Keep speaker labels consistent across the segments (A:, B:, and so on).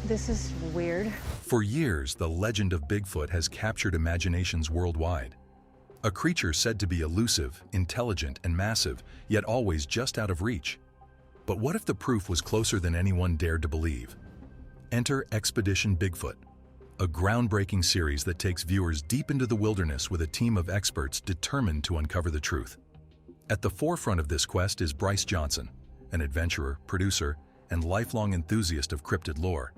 A: This is weird.
B: For years, the legend of Bigfoot has captured imaginations worldwide. A creature said to be elusive, intelligent, and massive, yet always just out of reach. But what if the proof was closer than anyone dared to believe? Enter Expedition Bigfoot, a groundbreaking series that takes viewers deep into the wilderness with a team of experts determined to uncover the truth. At the forefront of this quest is Bryce Johnson, an adventurer, producer, and lifelong enthusiast of cryptid lore.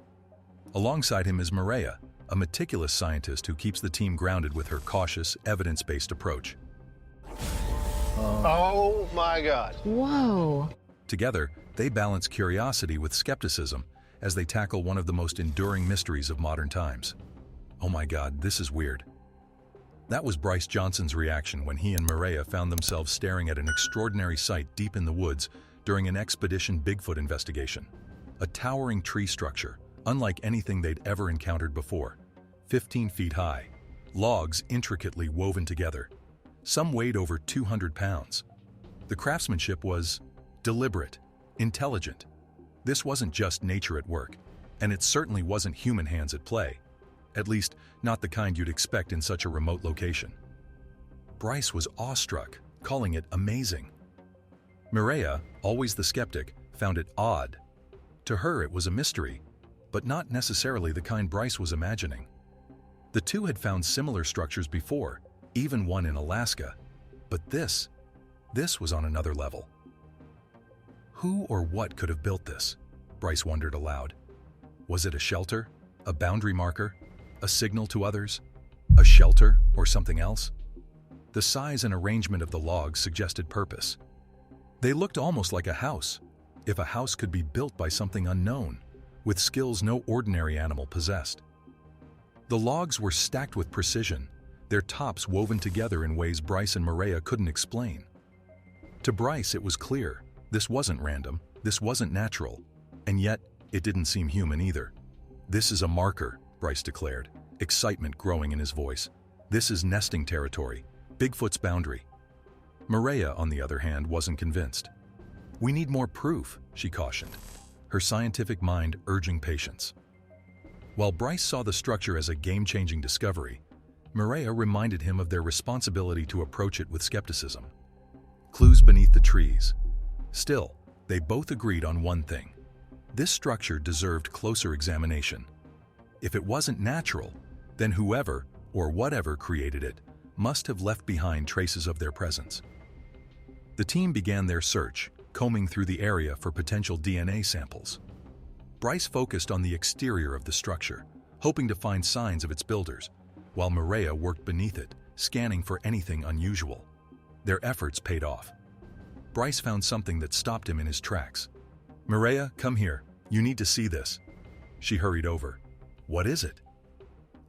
B: Alongside him is Maria, a meticulous scientist who keeps the team grounded with her cautious, evidence-based approach.
C: Oh my God.
A: Whoa.
B: Together, they balance curiosity with skepticism as they tackle one of the most enduring mysteries of modern times. Oh my God, this is weird. That was Bryce Johnson's reaction when he and Maria found themselves staring at an extraordinary sight deep in the woods during an Expedition Bigfoot investigation. A towering tree structure, unlike anything they'd ever encountered before. 15 feet high, logs intricately woven together. Some weighed over 200 pounds. The craftsmanship was deliberate, intelligent. This wasn't just nature at work, and it certainly wasn't human hands at play. At least, not the kind you'd expect in such a remote location. Bryce was awestruck, calling it amazing. Maria, always the skeptic, found it odd. To her, it was a mystery, but not necessarily the kind Bryce was imagining. The two had found similar structures before, even one in Alaska, but this was on another level. Who or what could have built this? Bryce wondered aloud. Was it a shelter? A boundary marker? A signal to others? A shelter or something else? The size and arrangement of the logs suggested purpose. They looked almost like a house, if a house could be built by something unknown, with skills no ordinary animal possessed. The logs were stacked with precision, their tops woven together in ways Bryce and Maria couldn't explain. To Bryce, it was clear. This wasn't random, this wasn't natural, and yet it didn't seem human either. This is a marker, Bryce declared, excitement growing in his voice. This is nesting territory, Bigfoot's boundary. Maria, on the other hand, wasn't convinced. We need more proof, she cautioned, her scientific mind urging patience. While Bryce saw the structure as a game-changing discovery, Maria reminded him of their responsibility to approach it with skepticism. Clues beneath the trees. Still, they both agreed on one thing. This structure deserved closer examination. If it wasn't natural, then whoever or whatever created it must have left behind traces of their presence. The team began their search, combing through the area for potential DNA samples. Bryce focused on the exterior of the structure, hoping to find signs of its builders, while Maria worked beneath it, scanning for anything unusual. Their efforts paid off. Bryce found something that stopped him in his tracks. Maria, come here. You need to see this. She hurried over. What is it?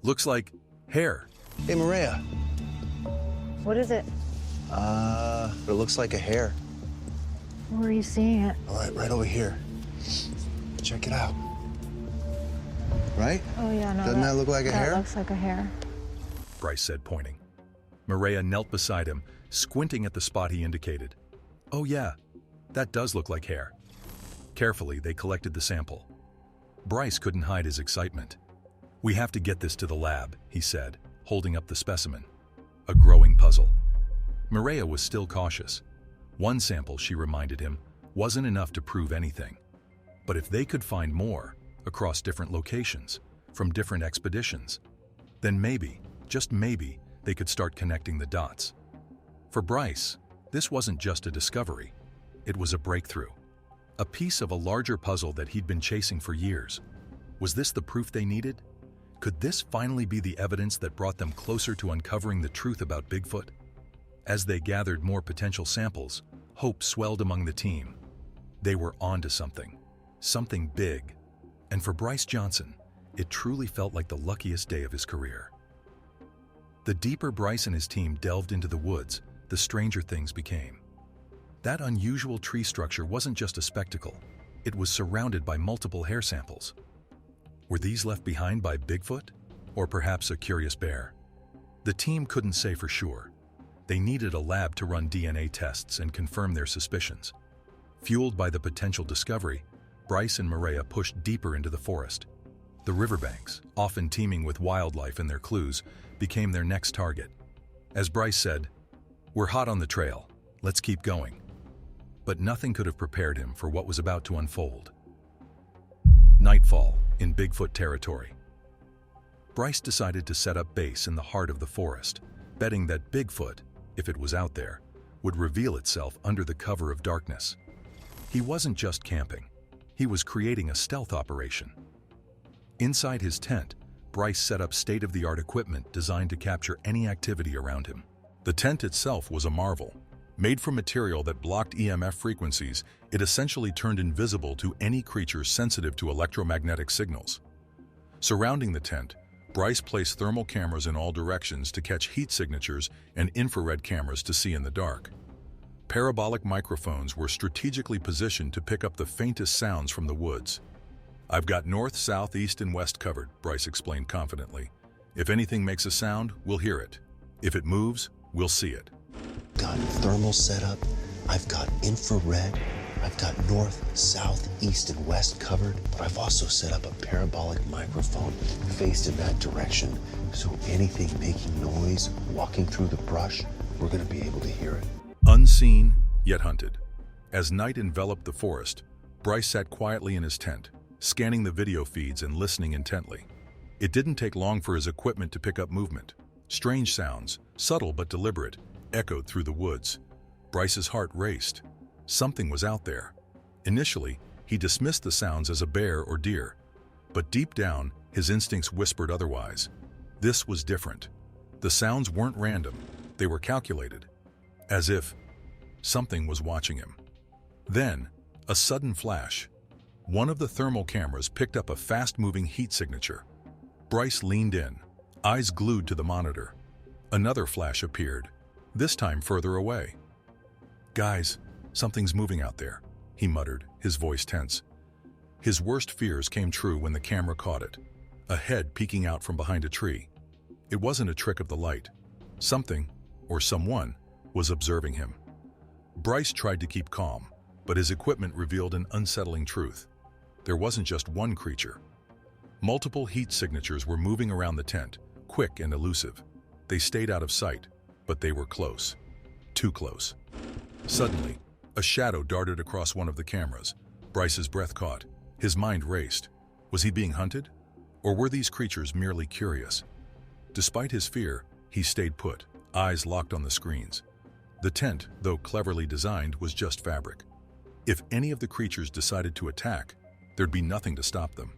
B: Looks like hair.
C: Hey, Maria.
A: What is it?
C: It looks like a hair.
A: Where are you seeing it?
C: All right over here. Check it out. Right?
A: Oh yeah, no.
C: Doesn't that look like a hair?
A: That looks like a hair.
B: Bryce said, pointing. Maria knelt beside him, squinting at the spot he indicated. Oh yeah, that does look like hair. Carefully, they collected the sample. Bryce couldn't hide his excitement. We have to get this to the lab, he said, holding up the specimen. A growing puzzle. Maria was still cautious. One sample, she reminded him, wasn't enough to prove anything. But if they could find more, across different locations, from different expeditions, then maybe, just maybe, they could start connecting the dots. For Bryce, this wasn't just a discovery. It was a breakthrough. A piece of a larger puzzle that he'd been chasing for years. Was this the proof they needed? Could this finally be the evidence that brought them closer to uncovering the truth about Bigfoot? As they gathered more potential samples, hope swelled among the team. They were onto something. Something big. And for Bryce Johnson, it truly felt like the luckiest day of his career. The deeper Bryce and his team delved into the woods, the stranger things became. That unusual tree structure wasn't just a spectacle. It was surrounded by multiple hair samples. Were these left behind by Bigfoot? Or perhaps a curious bear? The team couldn't say for sure. They needed a lab to run DNA tests and confirm their suspicions. Fueled by the potential discovery, Bryce and Maria pushed deeper into the forest. The riverbanks, often teeming with wildlife and their clues, became their next target. As Bryce said, "We're hot on the trail. Let's keep going." But nothing could have prepared him for what was about to unfold. Nightfall in Bigfoot territory. Bryce decided to set up base in the heart of the forest, betting that Bigfoot, if it was out there, would reveal itself under the cover of darkness. He wasn't just camping. He was creating a stealth operation. Inside his tent, Bryce set up state-of-the-art equipment designed to capture any activity around him. The tent itself was a marvel. Made from material that blocked EMF frequencies, it essentially turned invisible to any creature sensitive to electromagnetic signals. Surrounding the tent, Bryce placed thermal cameras in all directions to catch heat signatures and infrared cameras to see in the dark. Parabolic microphones were strategically positioned to pick up the faintest sounds from the woods. "I've got north, south, east, and west covered," Bryce explained confidently. "If anything makes a sound, we'll hear it. If it moves, we'll see it."
D: Got thermal setup, I've got infrared, I've got north, south, east, and west covered, but I've also set up a parabolic microphone faced in that direction, so anything making noise, walking through the brush, we're gonna be able to hear it.
B: Unseen, yet hunted. As night enveloped the forest, Bryce sat quietly in his tent, scanning the video feeds and listening intently. It didn't take long for his equipment to pick up movement. Strange sounds, subtle but deliberate, echoed through the woods. Bryce's heart raced. Something was out there. Initially, he dismissed the sounds as a bear or deer, but deep down, his instincts whispered otherwise. This was different. The sounds weren't random. They were calculated, as if something was watching him. Then, a sudden flash. One of the thermal cameras picked up a fast-moving heat signature. Bryce leaned in, eyes glued to the monitor. Another flash appeared, this time further away. "Guys, something's moving out there," he muttered, his voice tense. His worst fears came true when the camera caught it, a head peeking out from behind a tree. It wasn't a trick of the light. Something, or someone, was observing him. Bryce tried to keep calm, but his equipment revealed an unsettling truth. There wasn't just one creature. Multiple heat signatures were moving around the tent, quick and elusive. They stayed out of sight, but they were close. Too close. Suddenly, a shadow darted across one of the cameras. Bryce's breath caught. His mind raced. Was he being hunted? Or were these creatures merely curious? Despite his fear, he stayed put, eyes locked on the screens. The tent, though cleverly designed, was just fabric. If any of the creatures decided to attack, there'd be nothing to stop them.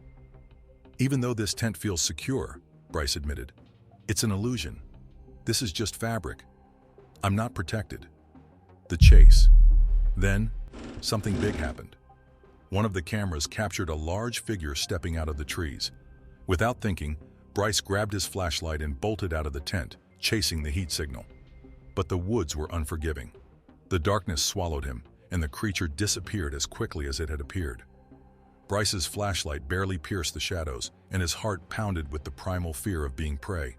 B: "Even though this tent feels secure," Bryce admitted, "it's an illusion. This is just fabric. I'm not protected." The chase. Then, something big happened. One of the cameras captured a large figure stepping out of the trees. Without thinking, Bryce grabbed his flashlight and bolted out of the tent, chasing the heat signal. But the woods were unforgiving. The darkness swallowed him, and the creature disappeared as quickly as it had appeared. Bryce's flashlight barely pierced the shadows, and his heart pounded with the primal fear of being prey.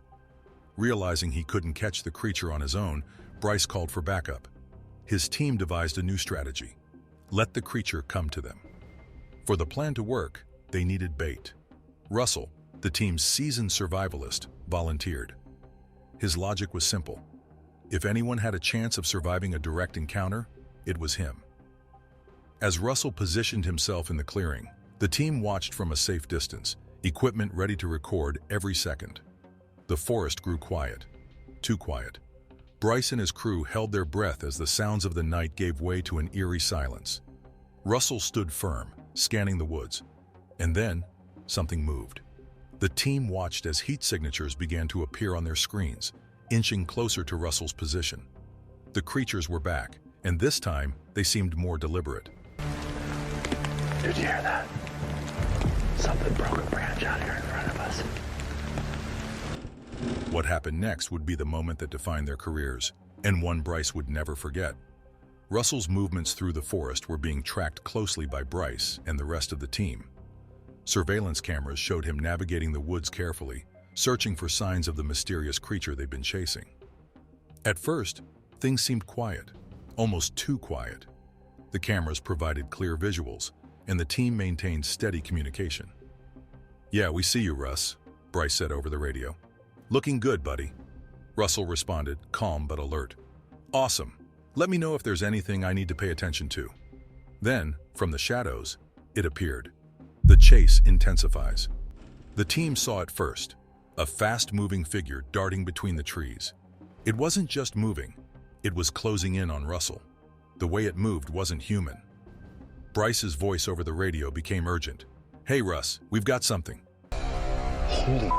B: Realizing he couldn't catch the creature on his own, Bryce called for backup. His team devised a new strategy: let the creature come to them. For the plan to work, they needed bait. Russell, the team's seasoned survivalist, volunteered. His logic was simple. If anyone had a chance of surviving a direct encounter, it was him. As Russell positioned himself in the clearing, the team watched from a safe distance, equipment ready to record every second. The forest grew quiet. Too quiet. Bryce and his crew held their breath as the sounds of the night gave way to an eerie silence. Russell stood firm, scanning the woods. And then, something moved. The team watched as heat signatures began to appear on their screens, inching closer to Russell's position. The creatures were back, and this time they seemed more deliberate.
E: Did you hear that? Something broke a branch out here in front of us.
B: What happened next would be the moment that defined their careers, and one Bryce would never forget. Russell's movements through the forest were being tracked closely by Bryce and the rest of the team. Surveillance cameras showed him navigating the woods carefully, searching for signs of the mysterious creature they'd been chasing. At first, things seemed quiet, almost too quiet. The cameras provided clear visuals, and the team maintained steady communication. "Yeah, we see you, Russ," Bryce said over the radio. "Looking good, buddy." Russell responded, calm but alert. "Awesome. Let me know if there's anything I need to pay attention to." Then, from the shadows, it appeared. The chase intensifies. The team saw it first, a fast-moving figure darting between the trees. It wasn't just moving, it was closing in on Russell. The way it moved wasn't human. Bryce's voice over the radio became urgent. "Hey, Russ, we've got something."
C: Holy.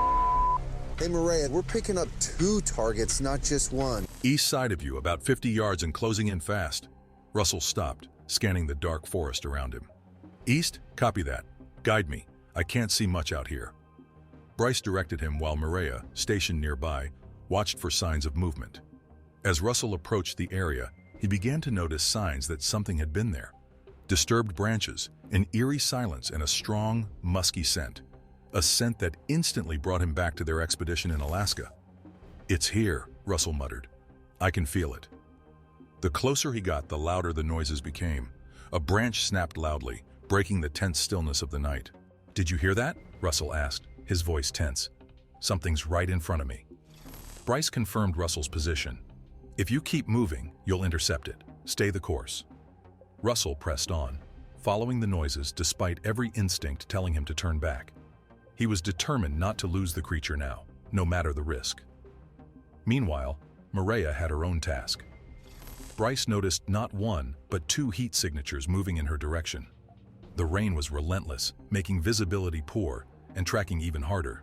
F: Hey, Maria, we're picking up 2 targets, not just one.
B: "East side of you, about 50 yards and closing in fast." Russell stopped, scanning the dark forest around him. "East? Copy that. Guide me. I can't see much out here." Bryce directed him while Maria, stationed nearby, watched for signs of movement. As Russell approached the area, he began to notice signs that something had been there. Disturbed branches, an eerie silence, and a strong, musky scent. A scent that instantly brought him back to their expedition in Alaska. "It's here," Russell muttered. "I can feel it." The closer he got, the louder the noises became. A branch snapped loudly, breaking the tense stillness of the night. "Did you hear that?" Russell asked, his voice tense. "Something's right in front of me." Bryce confirmed Russell's position. "If you keep moving, you'll intercept it. Stay the course." Russell pressed on, following the noises despite every instinct telling him to turn back. He was determined not to lose the creature now, no matter the risk. Meanwhile, Maria had her own task. Bryce noticed not 1, but 2 heat signatures moving in her direction. The rain was relentless, making visibility poor and tracking even harder.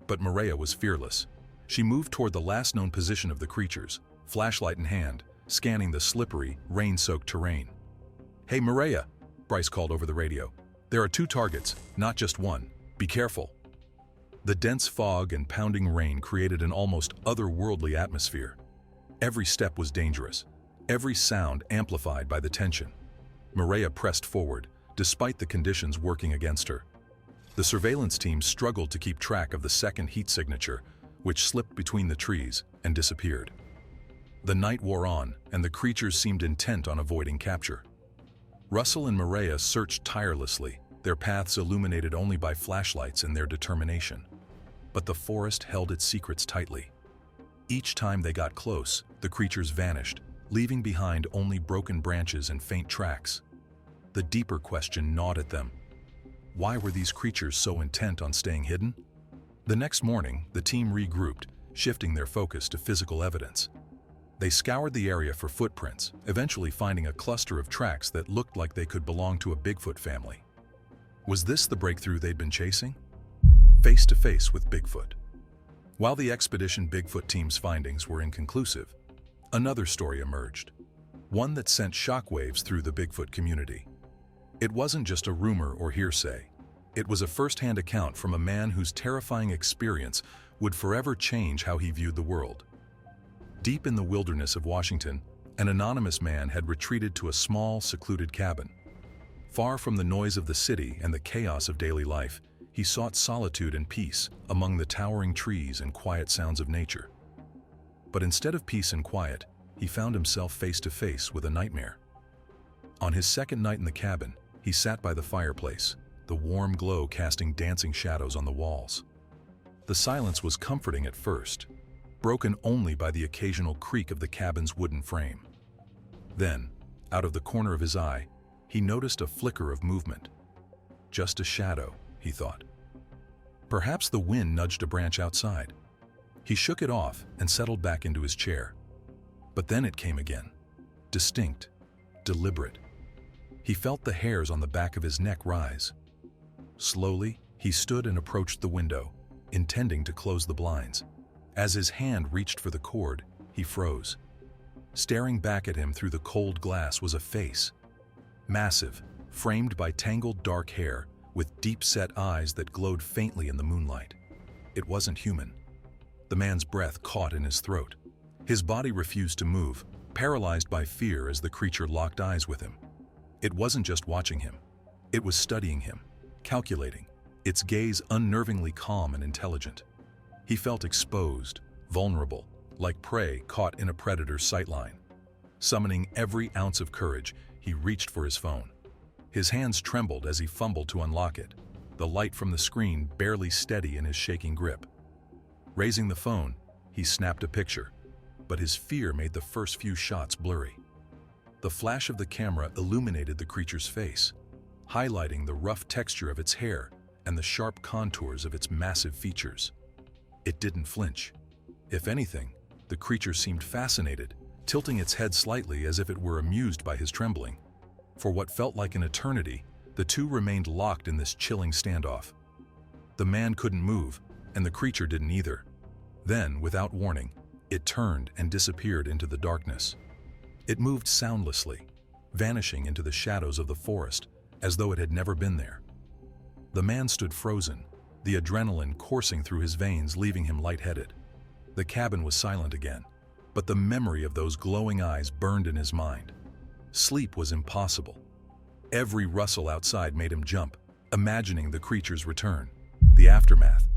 B: But Maria was fearless. She moved toward the last known position of the creatures, flashlight in hand, scanning the slippery, rain-soaked terrain. "Hey, Maria," Bryce called over the radio. "There are 2 targets, not just 1. Be careful." The dense fog and pounding rain created an almost otherworldly atmosphere. Every step was dangerous, every sound amplified by the tension. Maria pressed forward, despite the conditions working against her. The surveillance team struggled to keep track of the second heat signature, which slipped between the trees and disappeared. The night wore on, and the creatures seemed intent on avoiding capture. Russell and Maria searched tirelessly, their paths illuminated only by flashlights and their determination. But the forest held its secrets tightly. Each time they got close, the creatures vanished, leaving behind only broken branches and faint tracks. The deeper question gnawed at them. Why were these creatures so intent on staying hidden? The next morning, the team regrouped, shifting their focus to physical evidence. They scoured the area for footprints, eventually finding a cluster of tracks that looked like they could belong to a Bigfoot family. Was this the breakthrough they'd been chasing? Face to face with Bigfoot. While the Expedition Bigfoot team's findings were inconclusive, another story emerged, one that sent shockwaves through the Bigfoot community. It wasn't just a rumor or hearsay. It was a first-hand account from a man whose terrifying experience would forever change how he viewed the world. Deep in the wilderness of Washington, an anonymous man had retreated to a small, secluded cabin. Far from the noise of the city and the chaos of daily life, he sought solitude and peace among the towering trees and quiet sounds of nature. But instead of peace and quiet, he found himself face to face with a nightmare. On his second night in the cabin, he sat by the fireplace, the warm glow casting dancing shadows on the walls. The silence was comforting at first, broken only by the occasional creak of the cabin's wooden frame. Then, out of the corner of his eye, he noticed a flicker of movement. Just a shadow, he thought. Perhaps the wind nudged a branch outside. He shook it off and settled back into his chair. But then it came again, distinct, deliberate. He felt the hairs on the back of his neck rise. Slowly, he stood and approached the window, intending to close the blinds. As his hand reached for the cord, he froze. Staring back at him through the cold glass was a face. Massive, framed by tangled dark hair, with deep-set eyes that glowed faintly in the moonlight. It wasn't human. The man's breath caught in his throat. His body refused to move, paralyzed by fear as the creature locked eyes with him. It wasn't just watching him. It was studying him, calculating, its gaze unnervingly calm and intelligent. He felt exposed, vulnerable, like prey caught in a predator's sightline. Summoning every ounce of courage, he reached for his phone. His hands trembled as he fumbled to unlock it. the light from the screen barely steady in his shaking grip. Raising the phone, he snapped a picture, but his fear made the first few shots blurry. The flash of the camera illuminated the creature's face, highlighting the rough texture of its hair and the sharp contours of its massive features. It didn't flinch. If anything, the creature seemed fascinated, tilting its head slightly as if it were amused by his trembling. For what felt like an eternity, the two remained locked in this chilling standoff. The man couldn't move, and the creature didn't either. Then, without warning, it turned and disappeared into the darkness. It moved soundlessly, vanishing into the shadows of the forest as though it had never been there. The man stood frozen, the adrenaline coursing through his veins, leaving him lightheaded. The cabin was silent again, but the memory of those glowing eyes burned in his mind. Sleep was impossible. Every rustle outside made him jump, imagining the creature's return, the aftermath.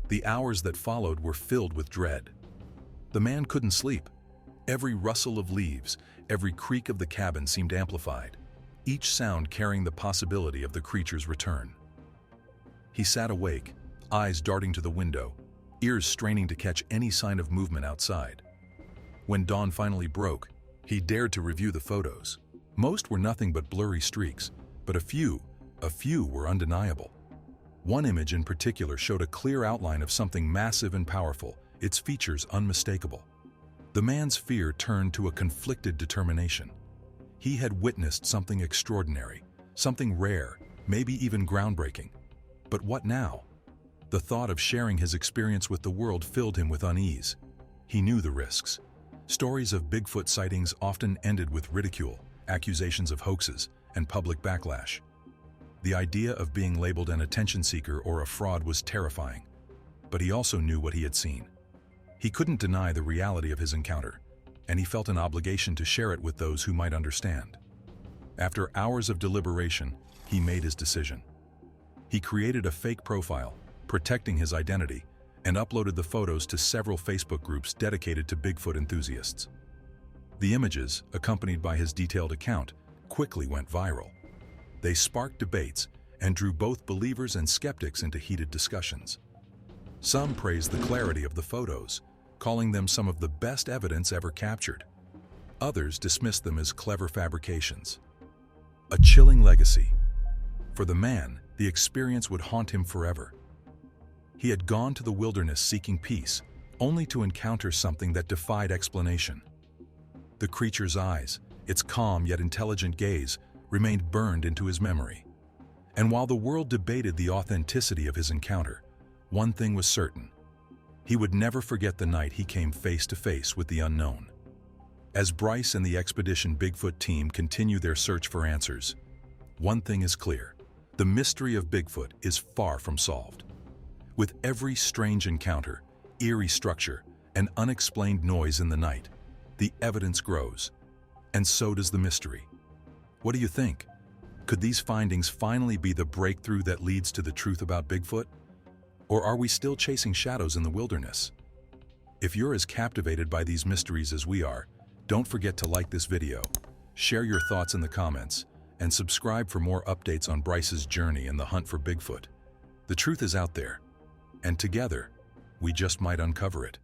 B: The hours that followed were filled with dread. The man couldn't sleep. Every rustle of leaves, every creak of the cabin seemed amplified, each sound carrying the possibility of the creature's return. He sat awake, eyes darting to the window, ears straining to catch any sign of movement outside. When dawn finally broke, he dared to review the photos. Most were nothing but blurry streaks, but a few were undeniable. One image in particular showed a clear outline of something massive and powerful, its features unmistakable. The man's fear turned to a conflicted determination. He had witnessed something extraordinary, something rare, maybe even groundbreaking. But what now? The thought of sharing his experience with the world filled him with unease. He knew the risks. Stories of Bigfoot sightings often ended with ridicule, accusations of hoaxes, and public backlash. The idea of being labeled an attention seeker or a fraud was terrifying, but he also knew what he had seen. He couldn't deny the reality of his encounter, and he felt an obligation to share it with those who might understand. After hours of deliberation, he made his decision. He created a fake profile, protecting his identity, and uploaded the photos to several Facebook groups dedicated to Bigfoot enthusiasts. The images, accompanied by his detailed account, quickly went viral. They sparked debates and drew both believers and skeptics into heated discussions. Some praised the clarity of the photos, calling them some of the best evidence ever captured. Others dismissed them as clever fabrications. A chilling legacy. For the man, the experience would haunt him forever. He had gone to the wilderness seeking peace, only to encounter something that defied explanation. The creature's eyes, its calm yet intelligent gaze, remained burned into his memory. And while the world debated the authenticity of his encounter, one thing was certain. He would never forget the night he came face to face with the unknown. As Bryce and the Expedition Bigfoot team continue their search for answers, one thing is clear: the mystery of Bigfoot is far from solved. With every strange encounter, eerie structure, and unexplained noise in the night, the evidence grows, and so does the mystery. What do you think? Could these findings finally be the breakthrough that leads to the truth about Bigfoot? Or are we still chasing shadows in the wilderness? If you're as captivated by these mysteries as we are, don't forget to like this video, share your thoughts in the comments, and subscribe for more updates on Bryce's journey and the hunt for Bigfoot. The truth is out there, and together, we just might uncover it.